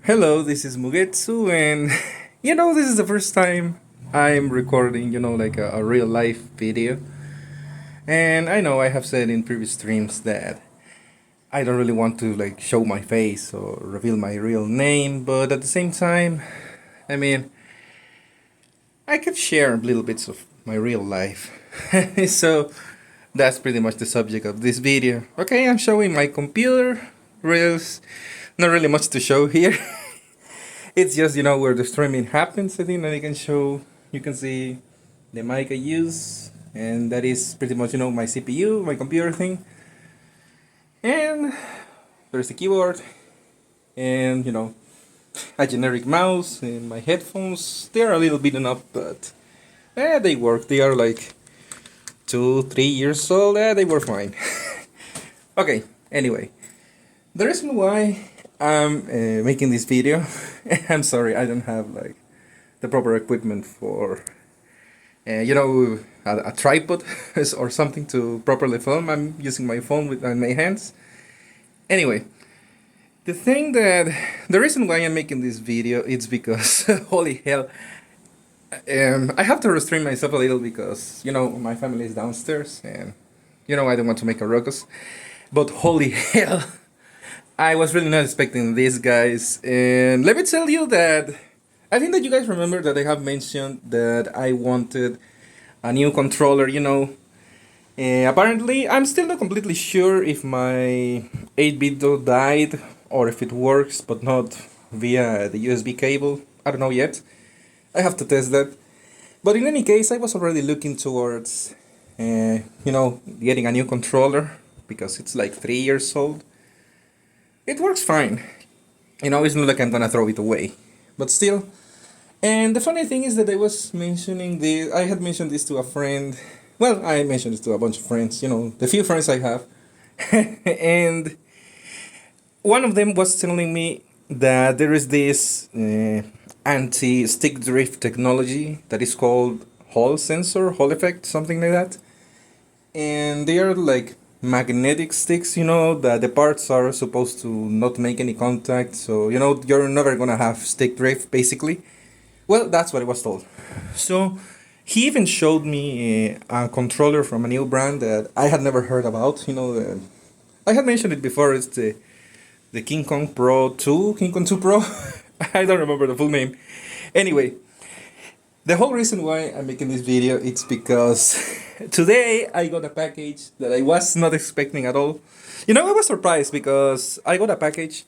Hello, this is Mugetsu, and this is the first time I'm recording, like a real life video. And I know I have said in previous streams that I don't really want to like show my face or reveal my real name, but at the same time, I mean, I could share little bits of my real life. So that's pretty much the subject of this video. Okay, I'm showing my computer. Reels, not really much to show here. It's just where the streaming happens. I think that you can see the mic I use, and that is pretty much my CPU, my computer thing, and there's the keyboard, and a generic mouse and my headphones. They are a little beaten up, but they work. They are like 2-3 years old. They were fine. Okay. Anyway, the reason why I'm making this video, I'm sorry, I don't have like the proper equipment for, a tripod or something to properly film. I'm using my phone with my hands. Anyway, the reason why I'm making this video is because, holy hell, I have to restrain myself a little because, my family is downstairs and, I don't want to make a ruckus. But holy hell, I was really not expecting this, guys. And let me tell you that I think that you guys remember that I have mentioned that I wanted a new controller. Apparently, I'm still not completely sure if my 8-bit died or if it works, but not via the USB cable. I don't know yet. I have to test that. But in any case, I was already looking towards, getting a new controller because it's like 3 years old. It works fine. It's not like I'm gonna throw it away. But still. And the funny thing is that I had mentioned this to a friend. Well, I mentioned this to a bunch of friends, the few friends I have. And one of them was telling me that there is this anti-stick drift technology that is called Hall effect, something like that. And they are like magnetic sticks, that the parts are supposed to not make any contact, so you're never gonna have stick drift basically. Well, that's what I was told. So he even showed me a controller from a new brand that I had never heard about. I had mentioned it before. It's the King Kong Pro 2, King Kong 2 Pro. I don't remember the full name. Anyway, the whole reason why I'm making this video it's because today I got a package that I was not expecting at all. I was surprised because I got a package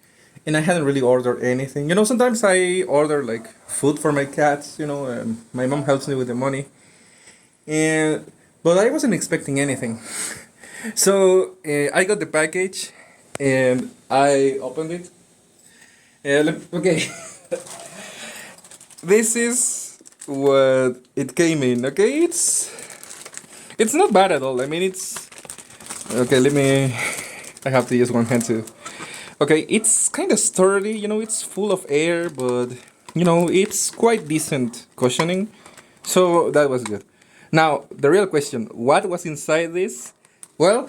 and I hadn't really ordered anything. Sometimes I order like food for my cats, my mom helps me with the money. But I wasn't expecting anything. So I got the package and I opened it. Okay. This is what it came in. Okay, it's not bad at all. I mean, it's okay. I have to use one hand too. Okay, it's kind of sturdy. It's full of air, but it's quite decent cushioning. So that was good. Now the real question: what was inside this? Well,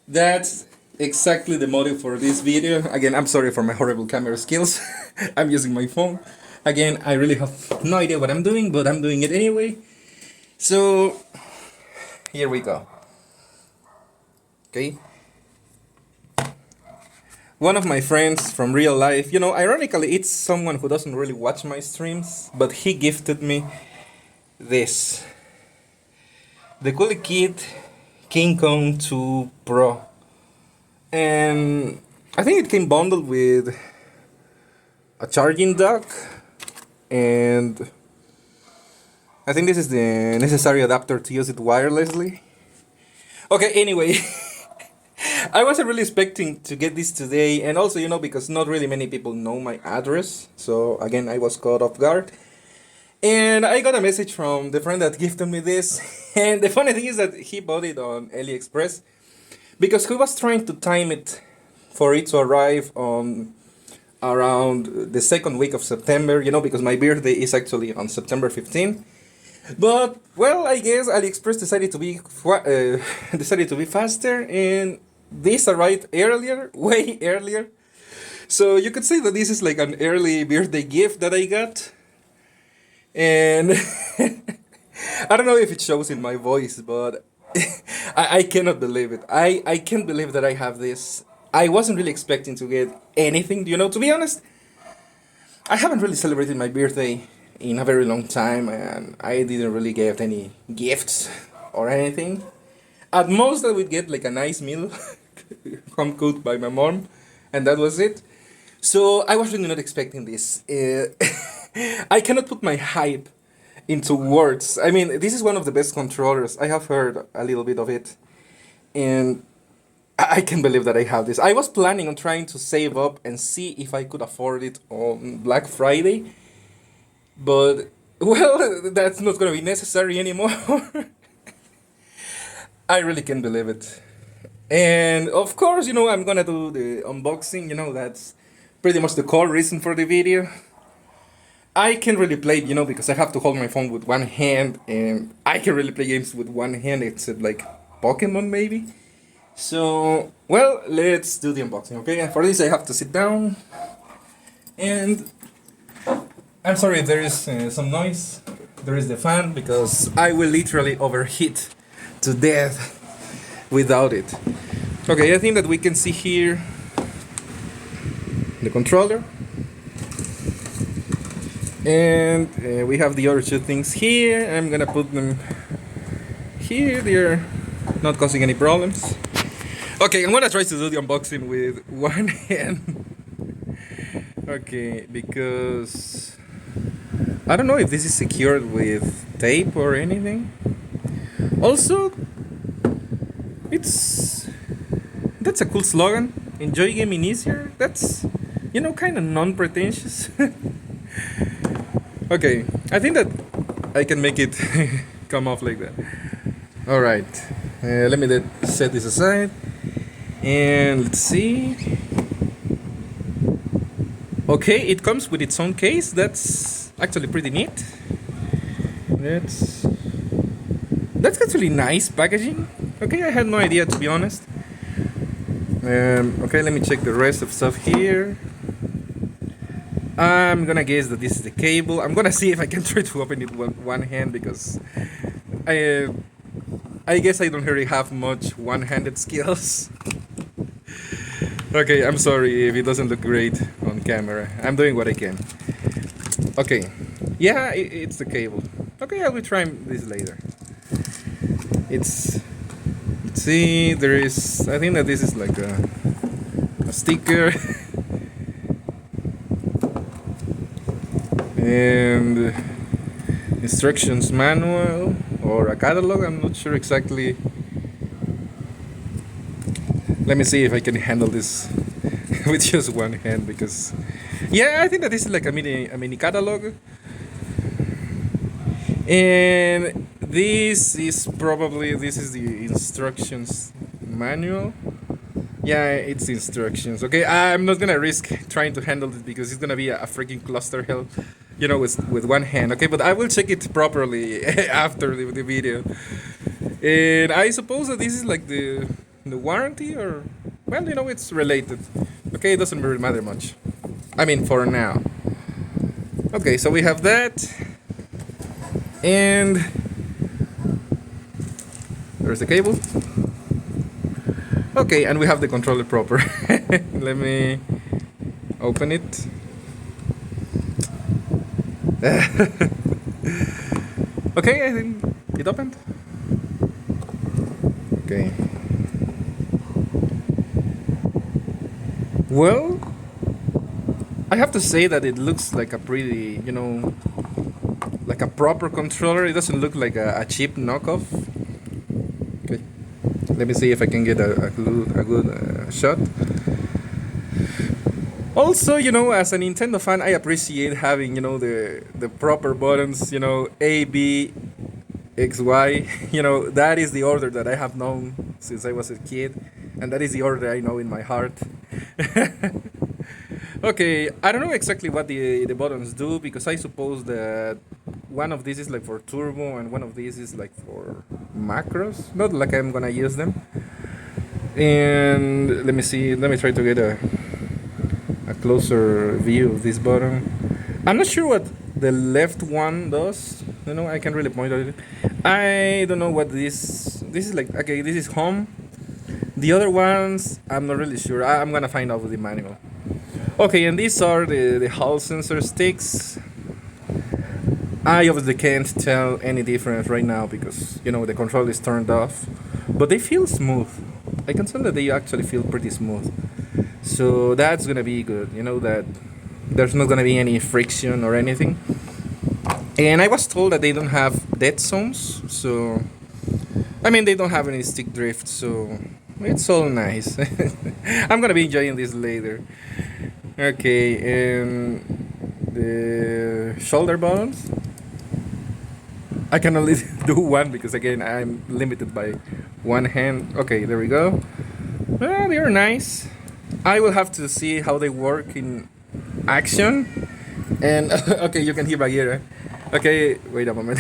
that's exactly the motive for this video. Again, I'm sorry for my horrible camera skills. I'm using my phone. Again, I really have no idea what I'm doing, but I'm doing it anyway. So, here we go. Okay. One of my friends from real life, ironically, it's someone who doesn't really watch my streams, but he gifted me this. The Coolie Kid King Kong 2 Pro. And I think it came bundled with a charging dock, and I think this is the necessary adapter to use it wirelessly. Okay, anyway, I wasn't really expecting to get this today, and also, because not really many people know my address, so again, I was caught off guard. And I got a message from the friend that gifted me this, and the funny thing is that he bought it on AliExpress because he was trying to time it for it to arrive on around the second week of September, because my birthday is actually on September 15th. But well, I guess AliExpress decided to be faster, and this arrived earlier, way earlier. So you could say that this is like an early birthday gift that I got. And I don't know if it shows in my voice, but I cannot believe it. I can't believe that I have this. I wasn't really expecting to get anything, to be honest. I haven't really celebrated my birthday in a very long time, and I didn't really get any gifts or anything. At most, I would get like a nice meal, home cooked by my mom, and that was it. So I was really not expecting this. I cannot put my hype into words. I mean, this is one of the best controllers. I have heard a little bit of it, and I can't believe that I have this. I was planning on trying to save up and see if I could afford it on Black Friday, but well, that's not going to be necessary anymore. I really can't believe it. And of course, I'm gonna do the unboxing. That's pretty much the core reason for the video. I can really play, because I have to hold my phone with one hand, and I can really play games with one hand, except like Pokemon maybe. So, well, let's do the unboxing, okay? And for this, I have to sit down. And I'm sorry if there is some noise. There is the fan, because I will literally overheat to death without it. Okay, I think that we can see here the controller. And we have the other two things here. I'm gonna put them here. They're not causing any problems. Okay, I'm gonna try to do the unboxing with one hand. Okay, because I don't know if this is secured with tape or anything. Also, that's a cool slogan. Enjoy gaming easier. That's kind of non-pretentious. Okay, I think that I can make it come off like that. All right, let me set this aside, and let's see. Okay, it comes with its own case. That's actually pretty neat. That's actually nice packaging. Okay, I had no idea, to be honest. Okay, let me check the rest of stuff here. I'm gonna guess that this is the cable. I'm gonna see if I can try to open it with one hand, because I guess I don't really have much one-handed skills. Okay, I'm sorry if it doesn't look great on camera. I'm doing what I can. Okay, yeah, it's the cable. Okay, I will try this later. Let's see, I think that this is like a sticker. And instructions manual or a catalog. I'm not sure exactly. Let me see if I can handle this with just one hand, because yeah, I think that this is like a mini catalog. And this is the instructions manual. Yeah, it's instructions. Okay, I'm not gonna risk trying to handle it, because it's gonna be a freaking cluster hell, with one hand. Okay, but I will check it properly after the video. And I suppose that this is like the warranty, or well, it's related. Okay, it doesn't really matter much. I mean, for now. Okay, so we have that, and there's the cable. Okay, and we have the controller proper. Let me open it. Okay, I think it opened. Okay. Well, I have to say that it looks like a pretty, like a proper controller. It doesn't look like a cheap knockoff. Okay. Let me see if I can get a good shot. Also, as a Nintendo fan, I appreciate having, the proper buttons, A, B, X, Y. That is the order that I have known since I was a kid, and that is the order I know in my heart. Okay, I don't know exactly what the buttons do, because I suppose that one of these is like for turbo and one of these is like for macros. Not like I'm gonna use them. And let me see, let me try to get a a closer view of this button. I'm not sure what the left one does. I can't really point at it. I don't know what this is like. Okay, this is home. The other ones, I'm not really sure. I'm gonna find out with the manual. Okay, and these are the Hall sensor sticks. I obviously can't tell any difference right now because the control is turned off, but they feel smooth. I can tell that they actually feel pretty smooth. So that's gonna be good. That there's not gonna be any friction or anything. And I was told that they don't have dead zones, so I mean they don't have any stick drift, so it's all nice. I'm gonna be enjoying this later. Okay, and the shoulder buttons. I can only do one because again I'm limited by one hand. Okay, there we go. Well, they are nice. I will have to see how they work in action. And okay, you can hear Bagheera. Okay, wait a moment.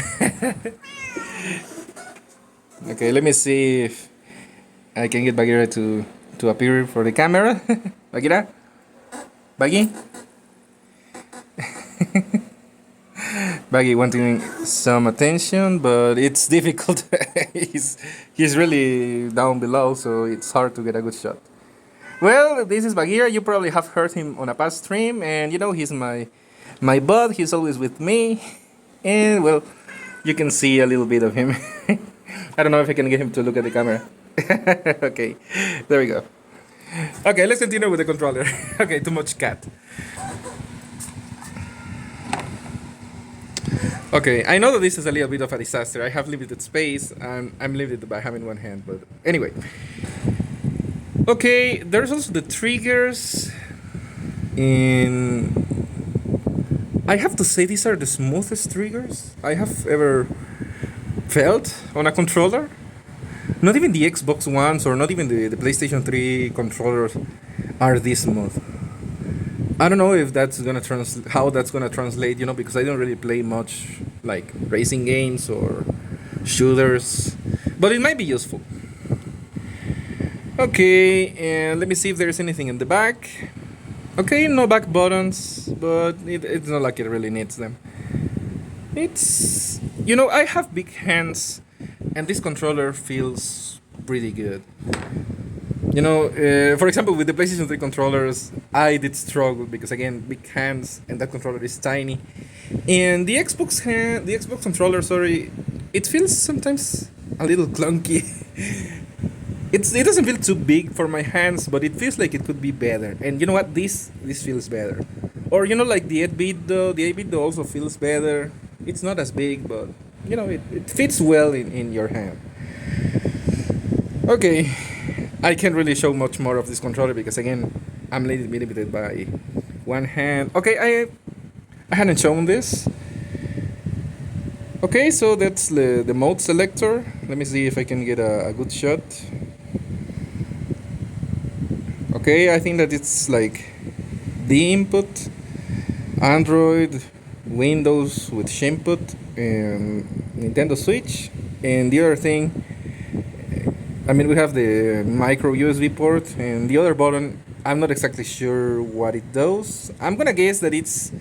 Okay, let me see if I can get Bagheera to appear for the camera. Bagheera? Baggy? Baggy wanting some attention, but it's difficult. he's really down below, so it's hard to get a good shot. Well, this is Bagheera. You probably have heard him on a past stream, and he's my bud. He's always with me, and well, you can see a little bit of him. I don't know if I can get him to look at the camera. Okay, there we go. Okay, let's continue with the controller. Okay, too much cat. Okay, I know that this is a little bit of a disaster. I have limited space and I'm limited by having one hand, but anyway. Okay, there's also the triggers. I have to say these are the smoothest triggers I have ever felt on a controller. Not even the Xbox Ones or not even the PlayStation 3 controllers are this smooth. I don't know if that's gonna how that's gonna translate, because I don't really play much like racing games or shooters, but it might be useful. Okay, and let me see if there's anything in the back. Okay, no back buttons, but it's not like it really needs them. It's I have big hands, and this controller feels pretty good. For example, with the PlayStation 3 controllers, I did struggle because again, big hands, and that controller is tiny. And the Xbox controller, sorry, it feels sometimes a little clunky. It doesn't feel too big for my hands, but it feels like it could be better. And you know what? This feels better. Or like the 8-bit though. The 8-bit though also feels better. It's not as big, but it fits well in your hand. Okay. I can't really show much more of this controller because again, I'm limited by one hand. Okay, I hadn't shown this. Okay, so that's the mode selector. Let me see if I can get a good shot. Okay, I think that it's like the input, Android, Windows with Shimput, and Nintendo Switch. And the other thing, we have the micro USB port, and the other button, I'm not exactly sure what it does. I'm gonna guess that it's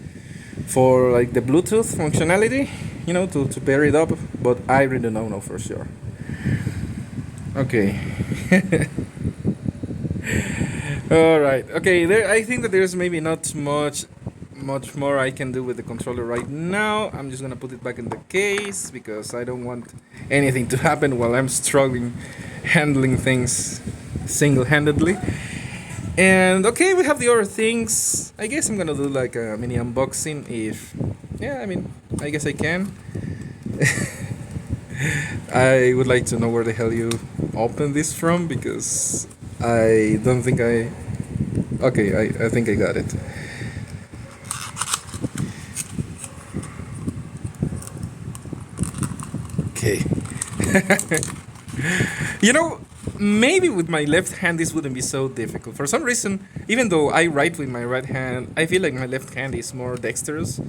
for like the Bluetooth functionality, to pair it up, but I really don't know for sure. Okay. All right. Okay. I think that there's maybe not much more I can do with the controller right now. I'm just gonna put it back in the case because I don't want anything to happen while I'm struggling handling things single-handedly. And okay, we have the other things. I guess I'm gonna do like a mini unboxing if I guess I can. I would like to know where the hell you open this from because I don't think okay, I think I got it. Okay. Maybe with my left hand this wouldn't be so difficult. For some reason, even though I write with my right hand, I feel like my left hand is more dexterous.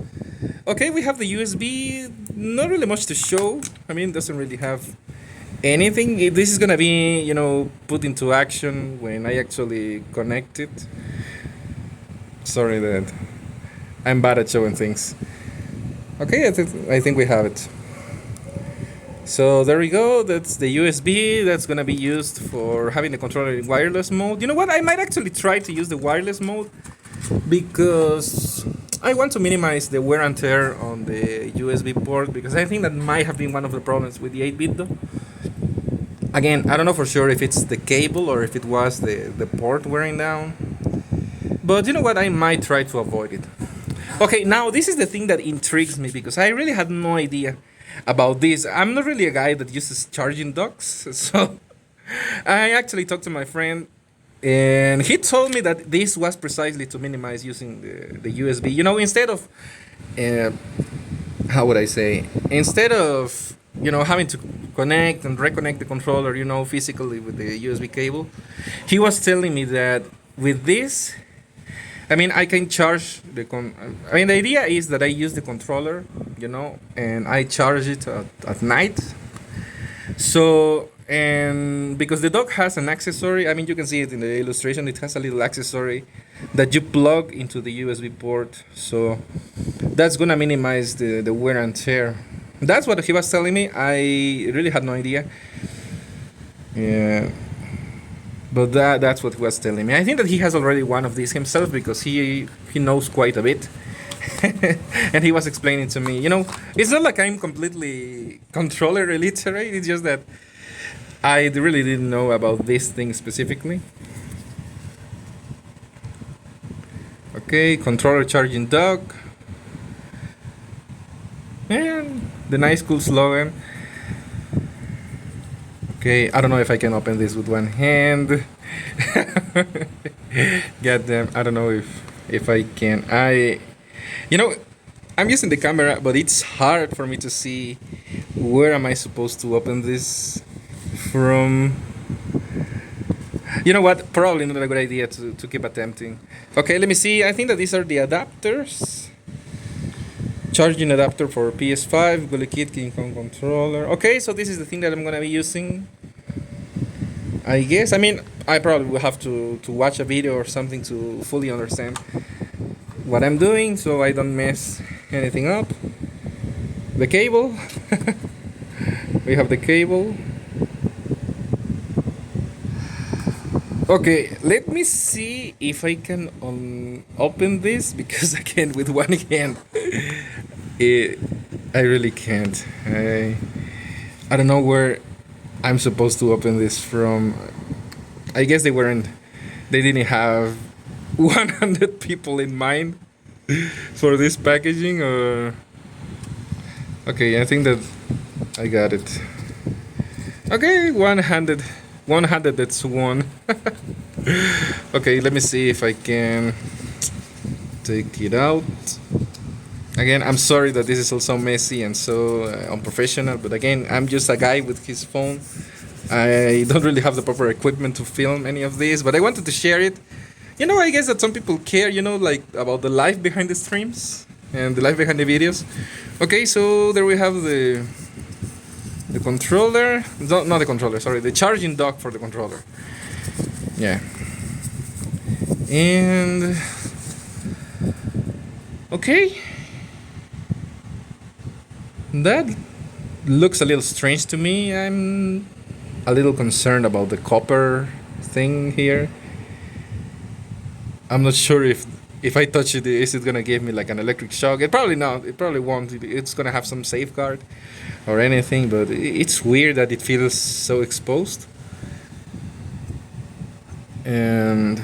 Okay, we have the USB. Not really much to show. It doesn't really have anything. This is gonna be, put into action when I actually connect it. Sorry that I'm bad at showing things. Okay, I think we have it. So there we go. That's the USB that's gonna be used for having the controller in wireless mode. You know what? I might actually try to use the wireless mode because I want to minimize the wear and tear on the USB port, because I think that might have been one of the problems with the 8-bit though. Again, I don't know for sure if it's the cable or if it was the port wearing down. But you know what? I might try to avoid it. Okay, now this is the thing that intrigues me, because I really had no idea about this. I'm not really a guy that uses charging docks, so I actually talked to my friend, and he told me that this was precisely to minimize using the USB. You know, instead of, uh, how would I say, instead of, you know, having to connect and reconnect the controller, you know, physically with the USB cable, he was telling me that with this, I mean, I can charge I mean, the idea is that I use the controller, you know, and I charge it at night. So, and because the dock has an accessory, I mean, you can see it in the illustration, it has a little accessory that you plug into the USB port. So that's gonna minimize the wear and tear. That's what he was telling me. I really had no idea. Yeah. But that's what he was telling me. I think that he has already one of these himself, because he knows quite a bit. And he was explaining to me, you know, it's not like I'm completely controller illiterate, it's just that I really didn't know about this thing specifically. Okay, controller charging dock. And the nice cool slogan. Okay, I don't know if I can open this with one hand. God damn, I don't know if I can. You know, I'm using the camera, but it's hard for me to see where am I supposed to open this from. You know what? Probably not a good idea to keep attempting. Okay, let me see. I think that these are the adapters. Charging adapter for PS5, Gully Kit, King Kong controller. Okay, so this is the thing that I'm gonna be using, I guess. I mean, I probably will have to watch a video or something to fully understand what I'm doing, so I don't mess anything up. The cable. We have the cable. Okay, let me see if I can open this, because again, with one hand, I really can't. I don't know where I'm supposed to open this from. I guess they didn't have 100 people in mind for this packaging, or... Okay, I think that I got it. Okay, one-handed, that's one. Okay, let me see if I can take it out. Again, I'm sorry that this is all so messy and so unprofessional, but again, I'm just a guy with his phone. I don't really have the proper equipment to film any of this, but I wanted to share it. You know, I guess that some people care, you know, like about the life behind the streams and the life behind the videos. Okay, so there we have the controller. No, not the controller, sorry, the charging dock for the controller. Yeah. And okay, that looks a little strange to me. I'm a little concerned about the copper thing here. I'm not sure if I touch it, is it gonna give me like an electric shock? It probably not. It probably won't. It's gonna have some safeguard or anything, but it's weird that it feels so exposed. And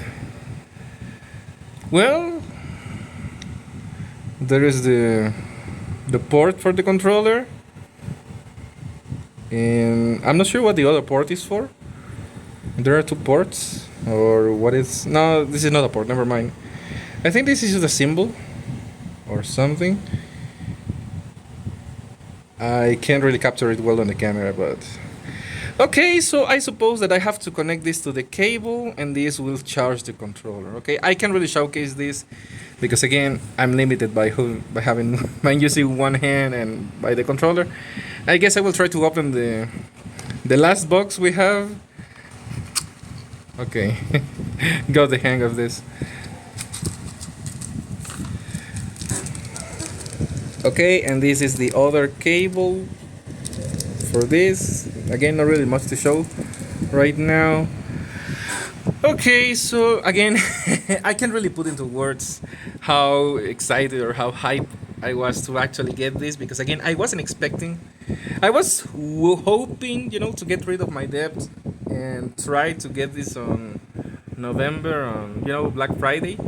well, there is the port for the controller, and I'm not sure what the other port is for. There are two ports, or what is... No, this is not a port, never mind. I think this is just a symbol or something. I can't really capture it well on the camera, but... Okay, so I suppose that I have to connect this to the cable, and this will charge the controller. Okay, I can't really showcase this because again, I'm limited by having by using one hand and by the controller. I guess I will try to open the last box we have. Okay, got the hang of this. Okay, and this is the other cable for this. Again, not really much to show right now. Okay, so again, I can't really put into words how excited or how hyped I was to actually get this, because again, I wasn't expecting. I was hoping, to get rid of my debt and try to get this on November on, Black Friday.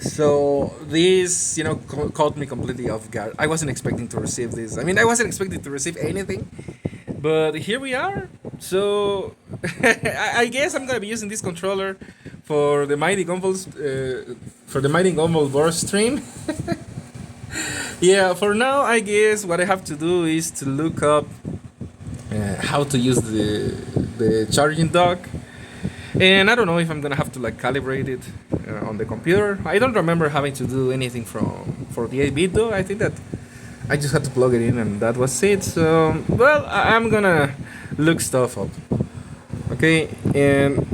So this, caught me completely off guard. I wasn't expecting to receive this. I mean, I wasn't expecting to receive anything, but here we are. So I guess I'm gonna be using this controller for the Mighty Gumball's Board stream. Yeah, for now, I guess what I have to do is to look up how to use the charging dock. And I don't know if I'm gonna have to like calibrate it on the computer. I don't remember having to do anything for the 8-bit though. I think that I just had to plug it in and that was it. So, well, I'm gonna look stuff up. Okay, and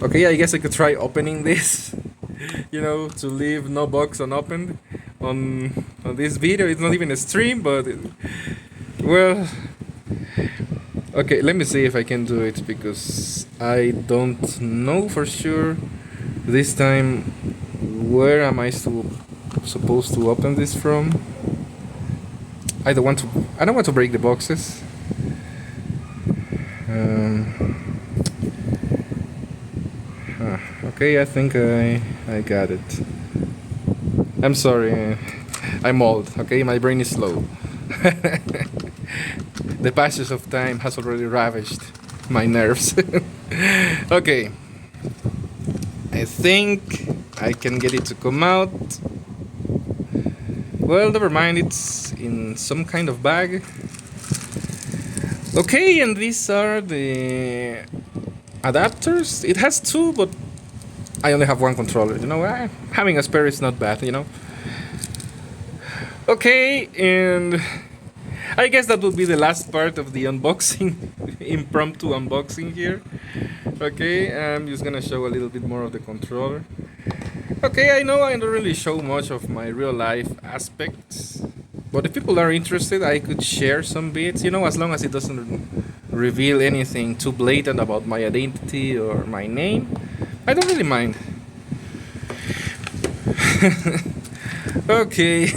okay, I guess I could try opening this. To leave no box unopened on this video. It's not even a stream, but well, okay. Let me see if I can do it, because I don't know for sure this time where am I supposed to open this from. I don't want to break the boxes. Okay, I think I got it. I'm sorry, I'm old. Okay, my brain is slow. The passage of time has already ravaged my nerves. Okay, I think I can get it to come out. Well, never mind, it's in some kind of bag. Okay, and these are the adapters. It has two, but I only have one controller. Having a spare is not bad. Okay, and I guess that will be the last part of the unboxing, impromptu unboxing here. Okay, I'm just gonna show a little bit more of the controller. Okay, I know I don't really show much of my real life aspects, but if people are interested, I could share some bits, as long as it doesn't reveal anything too blatant about my identity or my name. I don't really mind. Okay.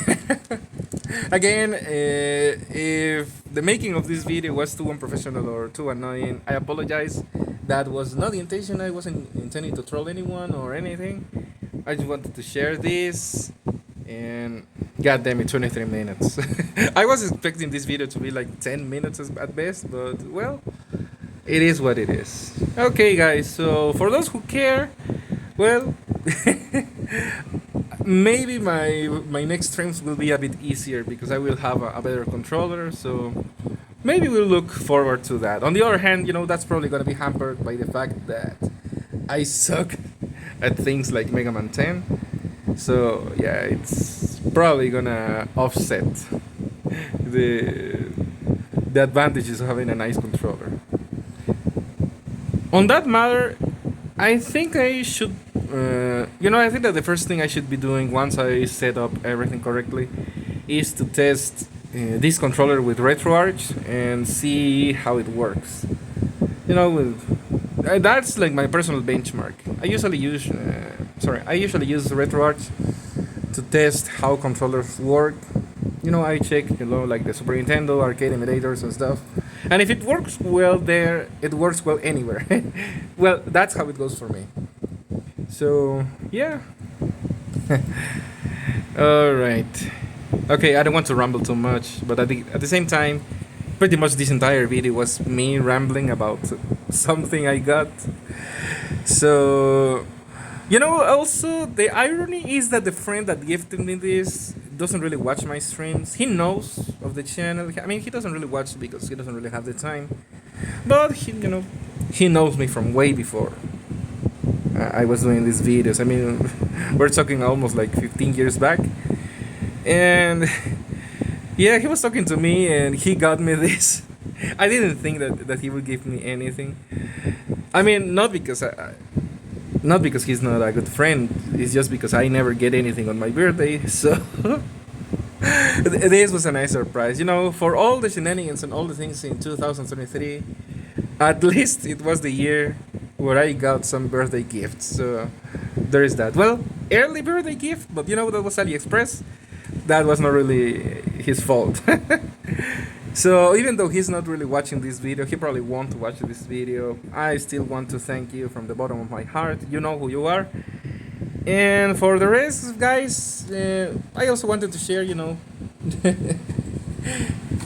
Again, if the making of this video was too unprofessional or too annoying, I apologize. That was not the intention. I wasn't intending to troll anyone or anything. I just wanted to share this, and god damn it, 23 minutes. I was expecting this video to be like 10 minutes at best, but well, it is what it is. Okay, guys, so for those who care, well, maybe my next streams will be a bit easier because I will have a better controller, so maybe we'll look forward to that. On the other hand, that's probably gonna be hampered by the fact that I suck at things like Mega Man 10. So yeah, it's probably gonna offset the advantages of having a nice controller. On that matter, I think I should, I think that the first thing I should be doing once I set up everything correctly is to test this controller with RetroArch and see how it works. That's like my personal benchmark. I usually use RetroArch to test how controllers work. I check, like the Super Nintendo arcade emulators and stuff. And if it works well there, it works well anywhere. Well, that's how it goes for me. So, yeah. Alright. Okay, I don't want to ramble too much, but at the same time, pretty much this entire video was me rambling about something I got. So, also, the irony is that the friend that gifted me this doesn't really watch my streams. He knows of the channel. I mean, he doesn't really watch because he doesn't really have the time. But he knows me from way before I was doing these videos. I mean, we're talking almost like 15 years back. And yeah, he was talking to me and he got me this. I didn't think that he would give me anything. I mean, not because he's not a good friend. It's just because I never get anything on my birthday. So This was a nice surprise. You know, for all the shenanigans and all the things in 2023, at least it was the year where I got some birthday gifts. So there is that. Well, early birthday gift, but you know, that was AliExpress. That was not really his fault. So even though he's not really watching this video, he probably won't watch this video. I still want to thank you from the bottom of my heart. You know who you are. And for the rest, guys, I also wanted to share, you know,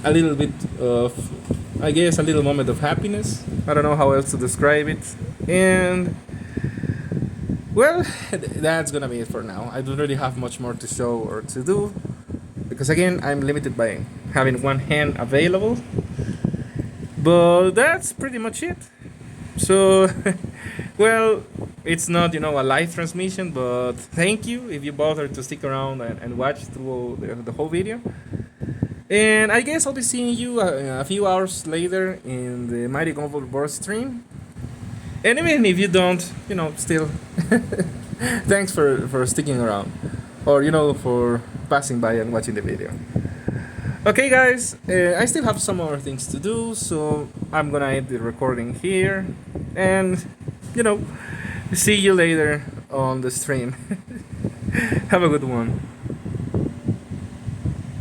a little bit of, I guess, a little moment of happiness. I don't know how else to describe it. And, well, that's gonna be it for now. I don't really have much more to show or to do. Because again, I'm limited by having one hand available. But that's pretty much it. So, well, it's not, you know, a live transmission, but thank you if you bothered to stick around and watch through the whole video. And I guess I'll be seeing you a few hours later in the Mighty Gumball Board stream. And even if you don't, you know, still, thanks for sticking around. Or, you know, for passing by and watching the video. Okay, guys, I still have some other things to do, so I'm gonna end the recording here. And, you know, see you later on the stream. Have a good one.